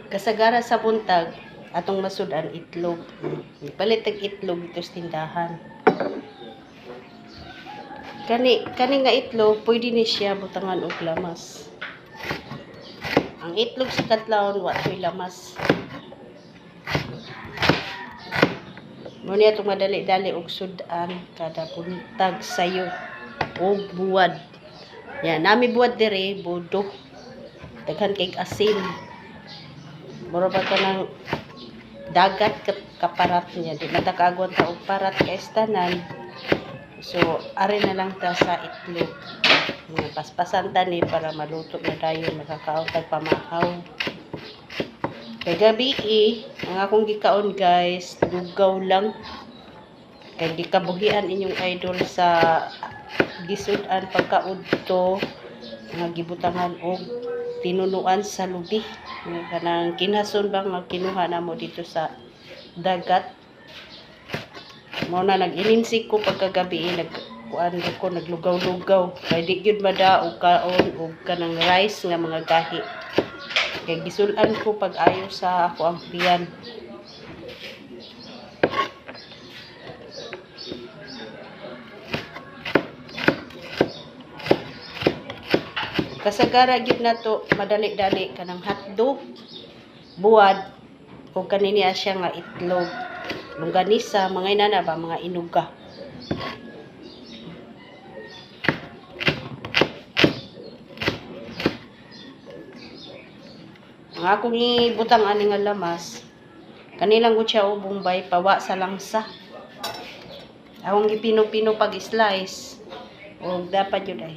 Kasagara sa buntag atong masudan itlog. Ipalit tag itlog dito sa tindahan. Kani nga itlog pwede ni siya butangan og lamas. Ang itlog sa kadlawon wa toy lamas. Mo niya itong madali-dali og sudan kada buntag sayo og buwad. Yan, nami buwad dire bodo. Daghan kay asin. Mura ba ka ng dagat kaparat niya. Di matakagwan ta og parat kay tanan. So, ari na lang ta sa itlog. Mga paspasan ta ni para maluto na tayo. Makakaon tag pamahaw. Kay gabi ang akong gikaon guys, dugaw lang. Kay gikabuhian inyong idol sa gisudan pagkaudto. Nga gibutangan og tinunuan sa lubi. Kanang kinason bang kinuha na mo dito sa dagat. Mo na nag-inimsik ko pagkagabi nagkuan ko naglugaw-lugaw kay di gyud madaog kaon og kanang rice nga mga gahi. Kay gisulan ko pag-ayo sa ako ang tiyan. Kasagara gyud nato madali-dali kanang hotdog, buwad o kanini siya nga itlog, longganisa, mga inana ba mga inuga. Ang akong ibutang ani nga lamas kanilang gud siya o Bombay pawa sa langsa. Akong gipino-pino pag slice o dapat yun ay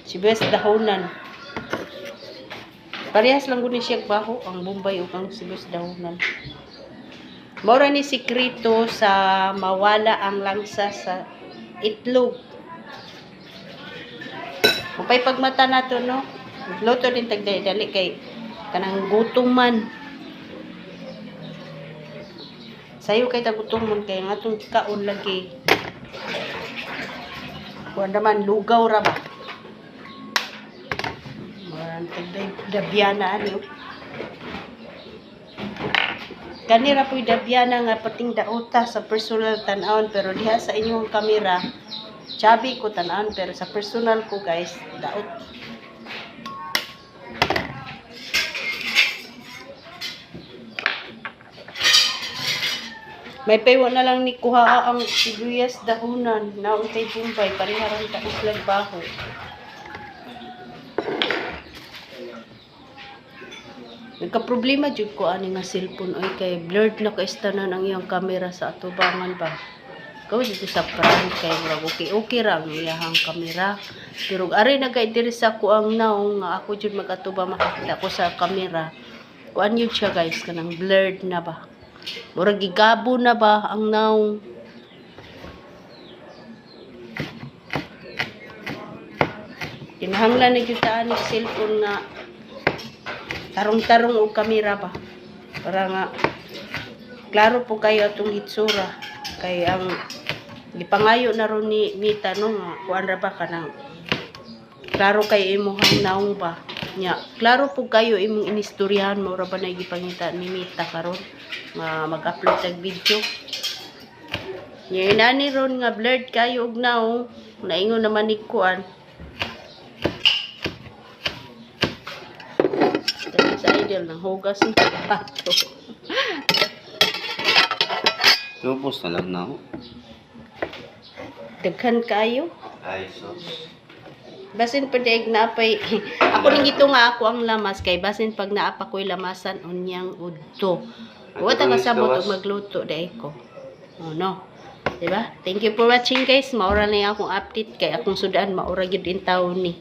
sibuyas dahonan. Parehas lang guni siya baho ang Bombay ug ang sibuyas dahonan. Mora ni sikreto sa mawala ang langsa sa itlog. Upay pagmata nato no. Luto din tag dali kay kanang gutom man. Sayo kay tagutom man kay ngatong kaon lagi. Kuan man lugaw ra ba. Dabiana ano. Kanira po'y dabiana nga pating dauta sa personal tan-aon pero diha sa inyong kamera chabi ko tan-aon pero sa personal ko guys daot. May paywa na lang ni kuha ang sibuyas dahonan naon kay Bombay pariharan ta og baho. Nagka-problema jud ko ani nga cellphone oy kay blurred na kaistanan ang iyang camera sa atubangan ba. Kaw dito sa prank kay murag okay ra ang iyang camera. Pero ari na kay diri sa ko ang naong nga ako jud magatuba makakita ko sa camera. Kuan yun siya guys kanang blurred na ba. Murag gigabo na ba ang naong. Kinahanglan na jud ta ani cellphone nga tarong-tarong og kamera ba para nga klaro po kayo atong itsura kay ang gipangayo na ron ni Mita no nga kuan ra ba kanang klaro kay imong naong ba nya klaro po kayo imong inistoryahan mo ra ba na gipangita ni Mita karon nga mag-upload tag video nya inani ron nga blurred kayo og naong naingon naman ni kuan sa idol ng hugas ng pato. Tupos na lang na ako. Daghan kayo. Ay, sos. Basin pa daig naapay. Ako ning ito nga ako ang lamas kay basin pag naapa ko'y lamasan unyang udto. Huwag ka sabot og magluto daig ko. Oh, no. Diba? Thank you for watching guys. Maura na yung akong update kay akong sudan maura gyud in taon ni.